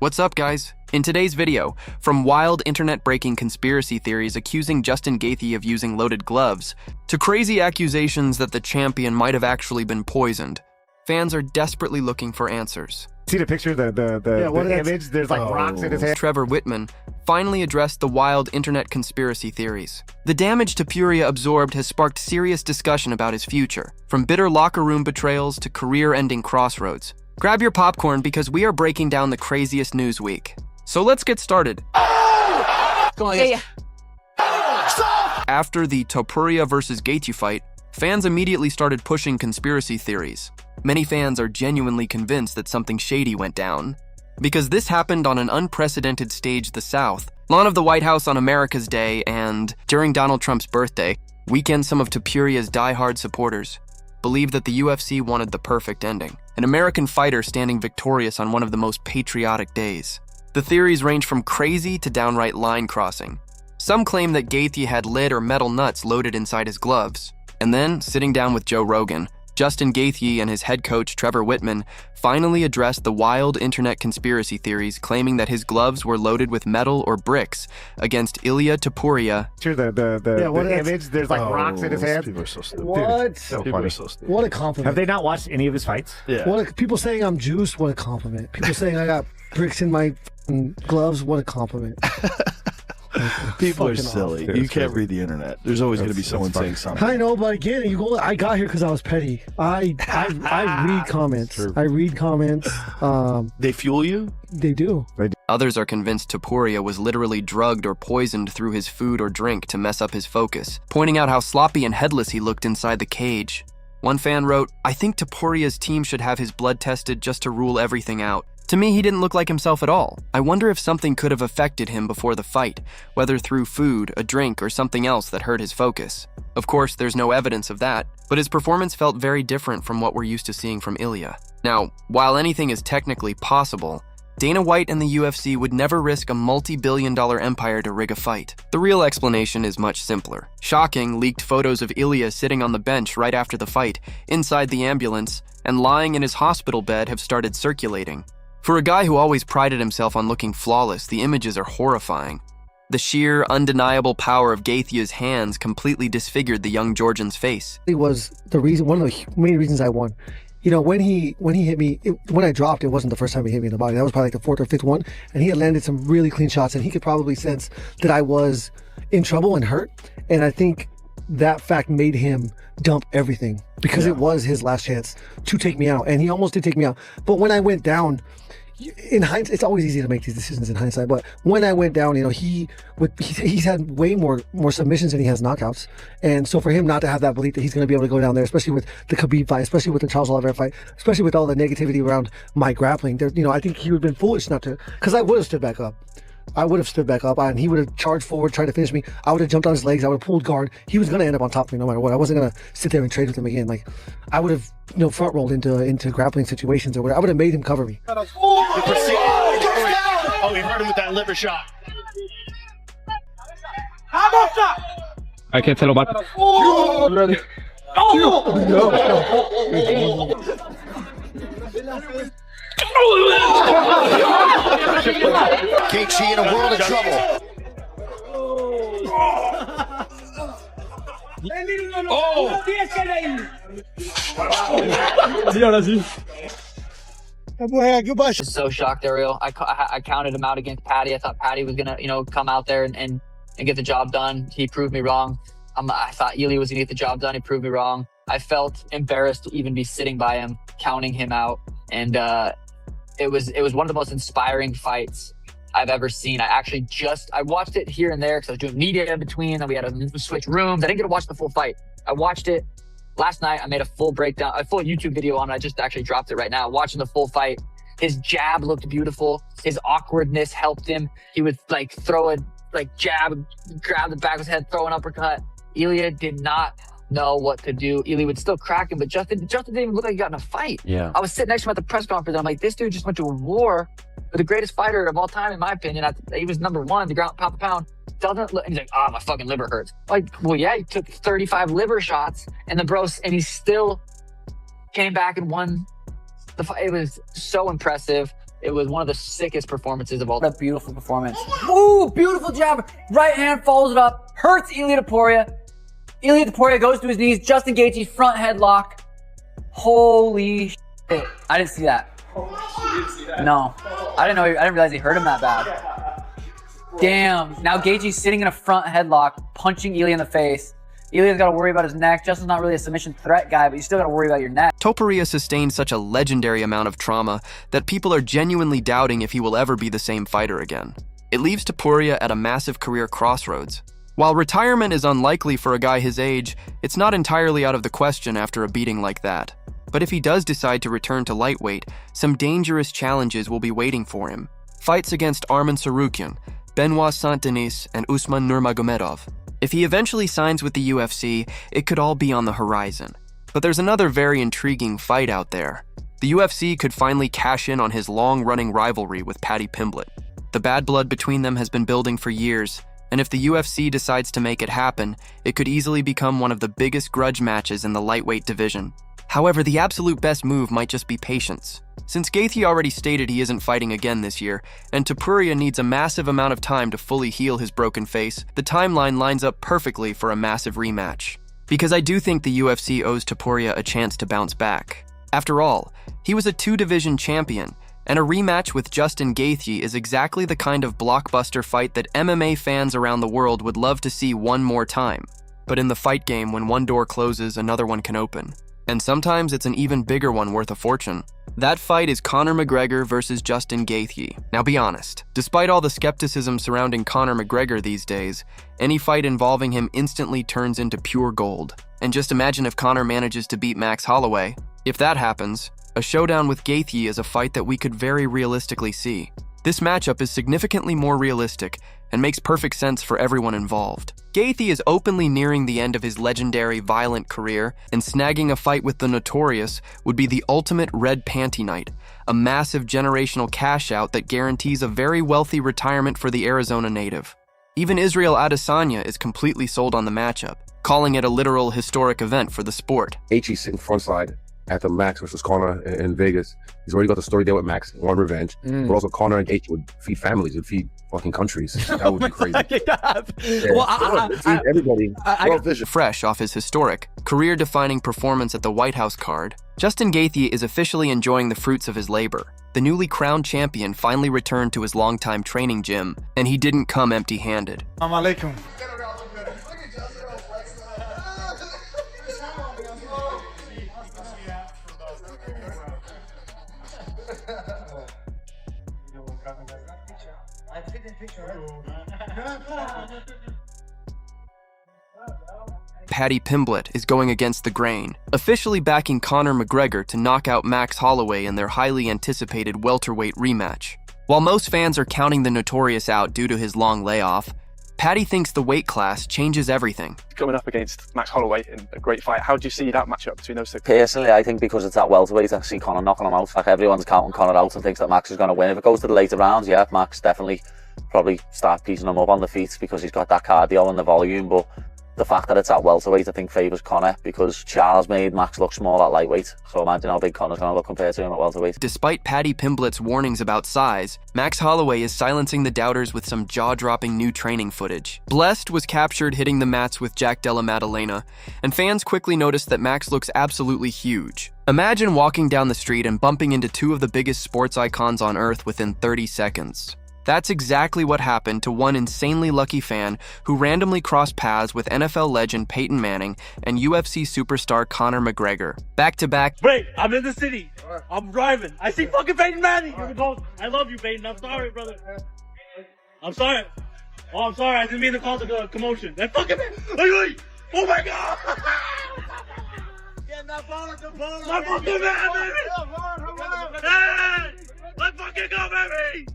What's up, guys? In today's video, from wild internet-breaking conspiracy theories accusing Justin Gaethje of using loaded gloves, to crazy accusations that the champion might have actually been poisoned, fans are desperately looking for answers. See the picture, the image? There's like rocks in his hand. Trevor Whitman finally addressed the wild internet conspiracy theories. The damage Topuria absorbed has sparked serious discussion about his future, from bitter locker room betrayals to career-ending crossroads. Grab your popcorn because we are breaking down the craziest news week. So let's get started. After the Topuria versus Gaethje fight, fans immediately started pushing conspiracy theories. Many fans are genuinely convinced that something shady went down, because this happened on an unprecedented stage the South, lawn of the White House on America's Day, and during Donald Trump's birthday weekend. Some of Topuria's diehard supporters believe that the UFC wanted the perfect ending, an American fighter standing victorious on one of the most patriotic days. The theories range from crazy to downright line-crossing. Some claim that Gaethje had lead or metal nuts loaded inside his gloves. And then, sitting down with Joe Rogan, Justin Gaethje and his head coach Trevor Whitman finally addressed the wild internet conspiracy theories claiming that his gloves were loaded with metal or bricks against IliaTopuria. The image, there's like rocks in his hand. People are so stupid. What? So people are so stupid. What a compliment. Have they not watched any of his fights? Yeah. People saying I'm juiced, what a compliment. People saying I got bricks in my gloves, what a compliment. People are Fucking silly. awful. You can't read the internet. There's always going to be someone saying something. I know, but again, I got here because I was petty. I read comments. True. I read comments. They fuel you? They do. Others are convinced Topuria was literally drugged or poisoned through his food or drink to mess up his focus, pointing out how sloppy and headless he looked inside the cage. One fan wrote, "I think Topuria's team should have his blood tested just to rule everything out. To me, he didn't look like himself at all. I wonder if something could have affected him before the fight, whether through food, a drink, or something else that hurt his focus." Of course, there's no evidence of that, but his performance felt very different from what we're used to seeing from Ilia. Now, while anything is technically possible, Dana White and the UFC would never risk a multi-billion-dollar empire to rig a fight. The real explanation is much simpler. Shocking, leaked photos of Ilia sitting on the bench right after the fight, inside the ambulance, and lying in his hospital bed have started circulating. For a guy who always prided himself on looking flawless, the images are horrifying. The sheer, undeniable power of Gaethje's hands completely disfigured the young Georgian's face. It was the reason, one of the main reasons I won. You know, when he hit me, when I dropped, it wasn't the first time he hit me in the body. That was probably like the fourth or fifth one. And he had landed some really clean shots, and he could probably sense that I was in trouble and hurt. And I think that fact made him dump everything because it was his last chance to take me out. And he almost did take me out. But when I went down, in hindsight, it's always easy to make these decisions in hindsight, but when I went down, you know, he's had way more submissions than he has knockouts. And so for him not to have that belief that he's going to be able to go down there, especially with the Khabib fight, especially with the Charles Oliveira fight, especially with all the negativity around my grappling, there, you know, I think he would have been foolish not to, because I would have stood back up. And he would have charged forward, tried to finish me. I would have jumped on his legs. I would have pulled guard. He was going to end up on top of me no matter what. I wasn't going to sit there and trade with him again. Like, I would have, you know, front rolled into grappling situations or whatever. I would have made him cover me. Oh, he hurt him with that liver shot. I can't tell about Gaethje in a world of trouble. So shocked, Ariel. I counted him out against Patty. I thought Patty was gonna, you know, come out there and get the job done. He proved me wrong. I thought Ilia was gonna get the job done. He proved me wrong. I felt embarrassed to even be sitting by him, counting him out, and it was one of the most inspiring fights I've ever seen. I watched it here and there because I was doing media in between, and we had to switch rooms. I didn't get to watch the full fight. I watched it last night. I made a full breakdown, a full YouTube video on it. I just actually dropped it right now. Watching the full fight, his jab looked beautiful. His awkwardness helped him. He would like throw a jab, grab the back of his head, throw an uppercut. Ilia did not know what to do. Ilia would still crack him, but Justin didn't even look like he got in a fight. Yeah. I was sitting next to him at the press conference, and I'm like, this dude just went to a war with the greatest fighter of all time, in my opinion. He was #1, the ground pound for pound. Doesn't look, and he's like, my fucking liver hurts. Like, well, yeah, he took 35 liver shots, and and he still came back and won the fight. It was so impressive. It was one of the sickest performances of all. A beautiful performance. Ooh, beautiful jab. Right hand follows it up. Hurts IliaTopuria. IliaTopuria goes to his knees. Justin Gaethje's front headlock. Holy shit. I didn't see that. No. I didn't realize he hurt him that bad. Damn. Now Gaethje's sitting in a front headlock, punching Ilia in the face. Ilia's got to worry about his neck. Justin's not really a submission threat guy, but you still got to worry about your neck. Topuria sustained such a legendary amount of trauma that people are genuinely doubting if he will ever be the same fighter again. It leaves Topuria at a massive career crossroads. While retirement is unlikely for a guy his age, it's not entirely out of the question after a beating like that. But if he does decide to return to lightweight, some dangerous challenges will be waiting for him. Fights against Arman Tsarukyan, Benoit Saint-Denis, and Usman Nurmagomedov. If he eventually signs with the UFC, it could all be on the horizon. But there's another very intriguing fight out there. The UFC could finally cash in on his long-running rivalry with Paddy Pimblett. The bad blood between them has been building for years, and if the UFC decides to make it happen, it could easily become one of the biggest grudge matches in the lightweight division. However, the absolute best move might just be patience. Since Gaethje already stated he isn't fighting again this year, and Topuria needs a massive amount of time to fully heal his broken face, the timeline lines up perfectly for a massive rematch. Because I do think the UFC owes Topuria a chance to bounce back. After all, he was a two-division champion, and a rematch with Justin Gaethje is exactly the kind of blockbuster fight that MMA fans around the world would love to see one more time. But in the fight game, when one door closes, another one can open. And sometimes it's an even bigger one worth a fortune. That fight is Conor McGregor versus Justin Gaethje. Now be honest, despite all the skepticism surrounding Conor McGregor these days, any fight involving him instantly turns into pure gold. And just imagine if Conor manages to beat Max Holloway. If that happens, a showdown with Gaethje is a fight that we could very realistically see. This matchup is significantly more realistic and makes perfect sense for everyone involved. Gaethje is openly nearing the end of his legendary violent career, and snagging a fight with the Notorious would be the ultimate red panty night, a massive generational cash-out that guarantees a very wealthy retirement for the Arizona native. Even Israel Adesanya is completely sold on the matchup, calling it a literal historic event for the sport. Gaethje's sitting frontside after Max versus Conor in Vegas. He's already got the story there with Max, one revenge. But also Conor and Gaethje would feed families, would feed fucking countries. That would be crazy. Feed everybody. Fresh off his historic, career-defining performance at the White House card, Justin Gaethje is officially enjoying the fruits of his labor. The newly crowned champion finally returned to his longtime training gym, and he didn't come empty-handed. Assalamu alaikum. Paddy Pimblett is going against the grain, officially backing Conor McGregor to knock out Max Holloway in their highly anticipated welterweight rematch. While most fans are counting the Notorious out due to his long layoff, Paddy thinks the weight class changes everything. Coming up against Max Holloway in a great fight, how do you see that matchup between those two? Personally, I think because it's that welterweight, I see Conor knocking him out. Like, everyone's counting Conor out and thinks that Max is going to win. If it goes to the later rounds, yeah, Max definitely probably start piecing him up on the feet because he's got that cardio and the volume, but the fact that it's at welterweight, I think, favours Conor because Charles made Max look small at lightweight. So imagine how big Conor's going to look compared to him at welterweight. Despite Paddy Pimblett's warnings about size, Max Holloway is silencing the doubters with some jaw-dropping new training footage. Blessed was captured hitting the mats with Jack Della Maddalena, and fans quickly noticed that Max looks absolutely huge. Imagine walking down the street and bumping into two of the biggest sports icons on earth within 30 seconds. That's exactly what happened to one insanely lucky fan who randomly crossed paths with NFL legend Peyton Manning and UFC superstar Conor McGregor. Back-to-back. Wait, I'm in the city. I'm driving. I see fucking Peyton Manning. I love you, Peyton. I'm sorry, brother. I'm sorry. Oh, I'm sorry. I didn't mean to cause a commotion. That fucking man. Oh my God. My fucking man, baby. Hey, let's fucking go, baby.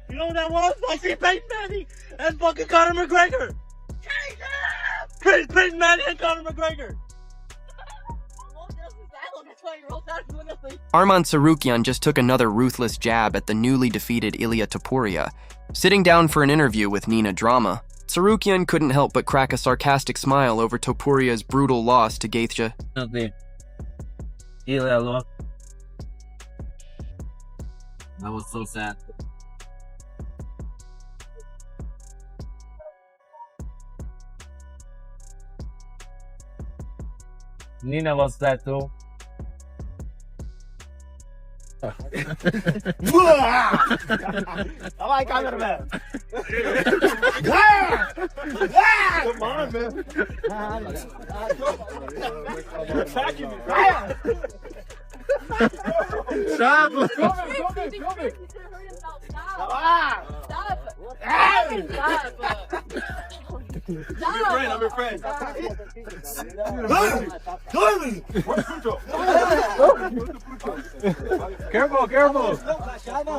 You know what that was? I see Peyton Manning and fucking Conor McGregor. Peyton Manning and Conor McGregor. Arman Tsarukyan just took another ruthless jab at the newly defeated IliaTopuria. Sitting down for an interview with Nina Drama, Tsarukyan couldn't help but crack a sarcastic smile over Topuria's brutal loss to Gaethje. That was so sad. Nina was sad too. Давай, камермен! Come on, man! I'm your friend. Careful, careful!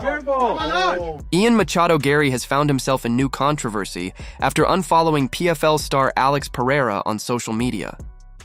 Careful! Ian Machado Garry has found himself in new controversy after unfollowing PFL star Alex Pereira on social media.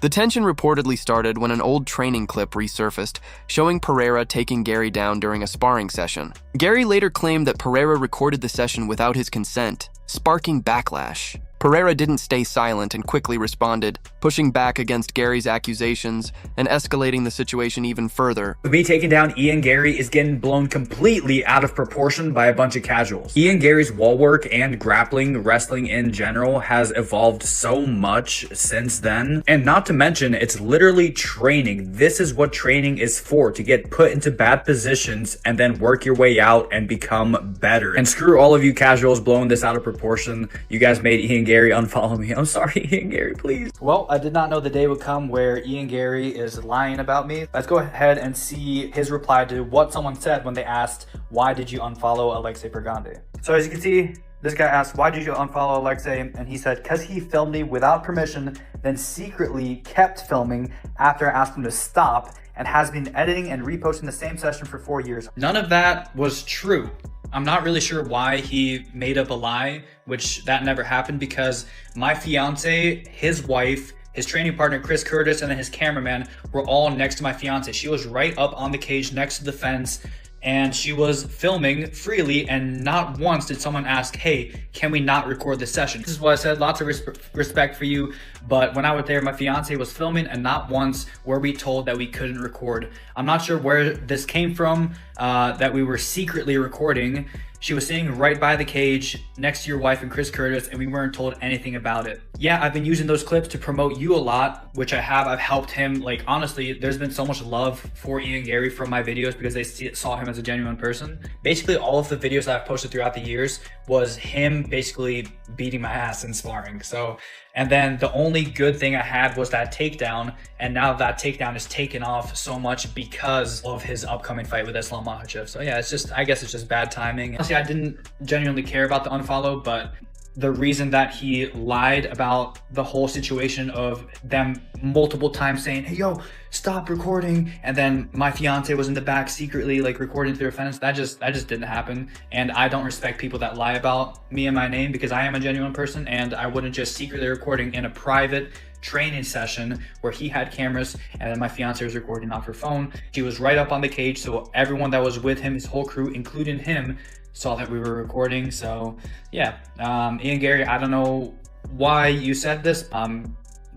The tension reportedly started when an old training clip resurfaced, showing Pereira taking Garry down during a sparring session. Garry later claimed that Pereira recorded the session without his consent, sparking backlash. Pereira didn't stay silent and quickly responded, pushing back against Garry's accusations and escalating the situation even further. Me taking down Ian Garry is getting blown completely out of proportion by a bunch of casuals. Ian Garry's wall work and grappling, wrestling in general, has evolved so much since then. And not to mention, it's literally training. This is what training is for, to get put into bad positions and then work your way out and become better. And screw all of you casuals blowing this out of proportion. You guys made Ian Garry unfollow me. I'm sorry, Ian Garry, please. Well, I did not know the day would come where Ian Garry is lying about me. Let's go ahead and see his reply to what someone said when they asked, why did you unfollow Alexei Pergande? So as you can see, this guy asked, why did you unfollow Alexei? And he said, because he filmed me without permission, then secretly kept filming after I asked him to stop, and has been editing and reposting the same session for 4 years. None of that was true. I'm not really sure why he made up a lie, which that never happened, because my fiance, his wife, his training partner, Chris Curtis, and then his cameraman were all next to my fiance. She was right up on the cage next to the fence, and she was filming freely, and not once did someone ask, hey, can we not record this session? This is what I said, lots of respect for you, but when I was there, my fiance was filming, and not once were we told that we couldn't record. I'm not sure where this came from, that we were secretly recording. She was sitting right by the cage next to your wife and Chris Curtis, and we weren't told anything about it. Yeah, I've been using those clips to promote you a lot, which I have. I've helped him. Like, honestly, there's been so much love for Ian Garry from my videos because they saw him as a genuine person. Basically, all of the videos that I've posted throughout the years was him basically beating my ass in sparring. So, and then the only good thing I had was that takedown, and now that takedown is taken off so much because of his upcoming fight with Islam Makhachev. So yeah, it's just, I guess it's just bad timing. Honestly, I didn't genuinely care about the unfollow, but the reason that he lied about the whole situation of them multiple times saying, hey, yo, stop recording, and then my fiance was in the back secretly like recording through a fence, that just didn't happen. And I don't respect people that lie about me and my name, because I am a genuine person, and I wouldn't just secretly recording in a private training session where he had cameras and then my fiance was recording off her phone. She was right up on the cage, so everyone that was with him, his whole crew, including him, saw that we were recording. So yeah, Ian Garry, I don't know why you said this,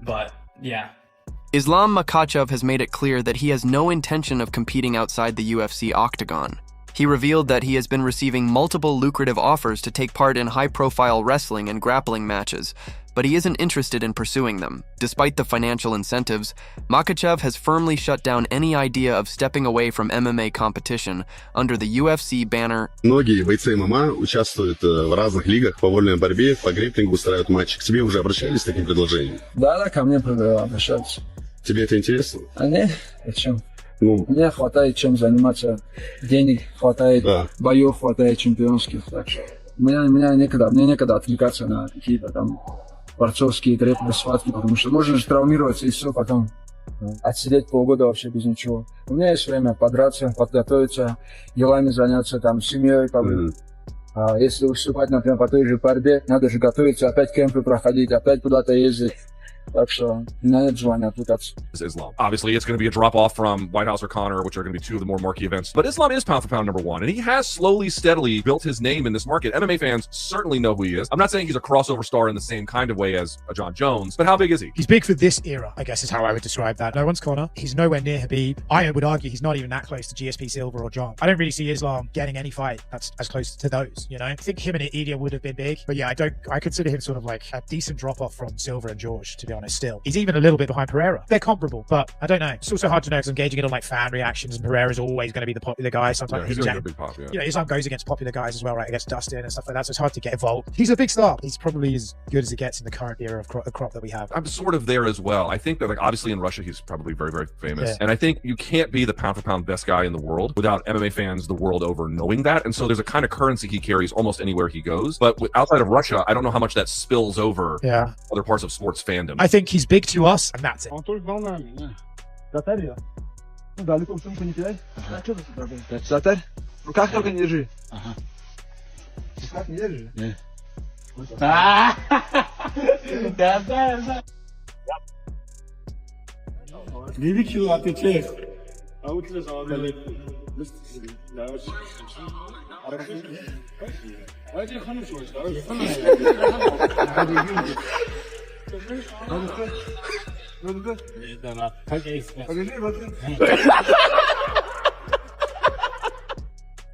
but yeah. Islam Makhachev has made it clear that he has no intention of competing outside the UFC octagon. He revealed that he has been receiving multiple lucrative offers to take part in high-profile wrestling and grappling matches, but he isn't interested in pursuing them. Despite the financial incentives, Makhachev has firmly shut down any idea of stepping away from MMA competition under the UFC banner. Многие бойцы ММА участвуют в разных лигах по вольной борьбе, по грэпплингу, устраивают матчи. К тебе уже обращались с таким предложением? Да, ко мне обращаются. Тебе это интересно? А нет, зачем? Мне хватает чем заниматься, денег хватает, боев хватает чемпионских. Так что мне некогда отвлекаться на какие-то там борцовские грэпплинги, схватки, потому что можно же травмироваться и все, потом отсидеть полгода вообще без ничего. У меня есть время подраться, подготовиться, делами заняться, там, семьей побыть. Если выступать, например, по той же борьбе, надо же готовиться, опять кемпы проходить, опять куда-то ездить. Так что нет желания отвлекаться. Islam. Obviously, it's going to be a drop-off from White House or Conor, which are going to be two of the more marquee events. But Islam is pound-for-pound number one, and he has slowly, steadily built his name in this market. MMA fans certainly know who he is. I'm not saying he's a crossover star in the same kind of way as a John Jones, but how big is he? He's big for this era, I guess is how I would describe that. No one's Conor. He's nowhere near Habib. I would argue he's not even that close to GSP Silva or John. I don't really see Islam getting any fight that's as close to those, you know? I think him and Ilya would have been big, but yeah, I consider him sort of like a decent drop-off from Silva and George, to be honest, still. He's even a little bit behind Pereira. They're comparable, but I don't know. It's also hard to know because I'm gauging it on like fan reactions, and Pereira's always going to be the popular guy. Sometimes he's going to be pop, you know, Islam goes against popular guys as well, right? Against Dustin and stuff like that, so it's hard to get involved. He's a big star. He's probably as good as it gets in the current era of crop that we have. I'm sort of there as well. I think that, like, obviously in Russia, he's probably very, very famous. And I think you can't be the pound-for-pound best guy in the world without MMA fans the world over knowing that. And so there's a kind of currency he carries almost anywhere he goes. But outside of Russia, I don't know how much that spills over other parts of sports fandom. I think he's big to us, and that's it.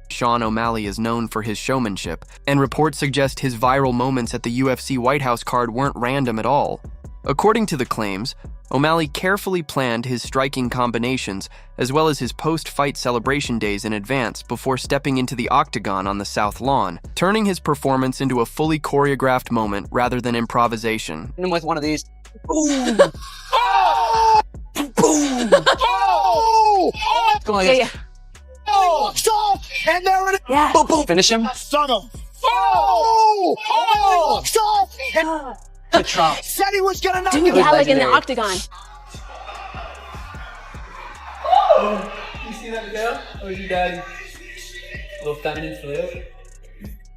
Sean O'Malley is known for his showmanship, and reports suggest his viral moments at the UFC White House card weren't random at all. According to the claims, O'Malley carefully planned his striking combinations as well as his post-fight celebration days in advance before stepping into the octagon on the South Lawn, turning his performance into a fully choreographed moment rather than improvisation. And with one of these. Boom! Oh! Boom! Oh! Go like this. Oh! Stop! And there it is! Yeah. Boom, boom. Finish him. Son of... Oh! Oh! Stop! And... Good Trump. Said he was gonna knock Dude, him yeah, like in the octagon. Oh, you see that, Miguel? Oh, you daddy. Little feminine flip.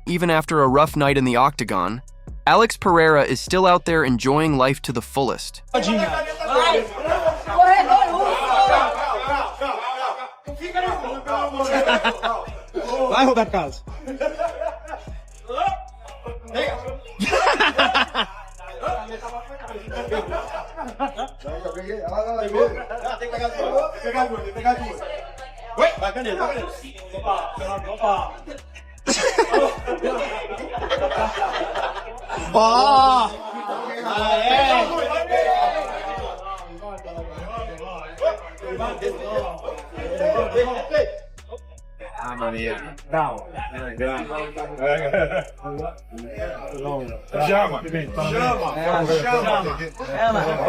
Even after a rough night in the octagon, Alex Pereira is still out there enjoying life to the fullest. Vai, Roberto Carlos.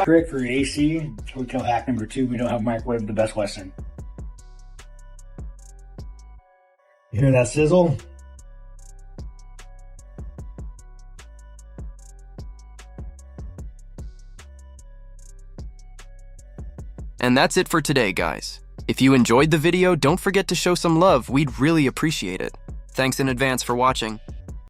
Correct for AC, hotel hack number 2, we don't have microwave the Best Western. You hear that sizzle? And that's it for today, guys. If you enjoyed the video, don't forget to show some love. We'd really appreciate it. Thanks in advance for watching.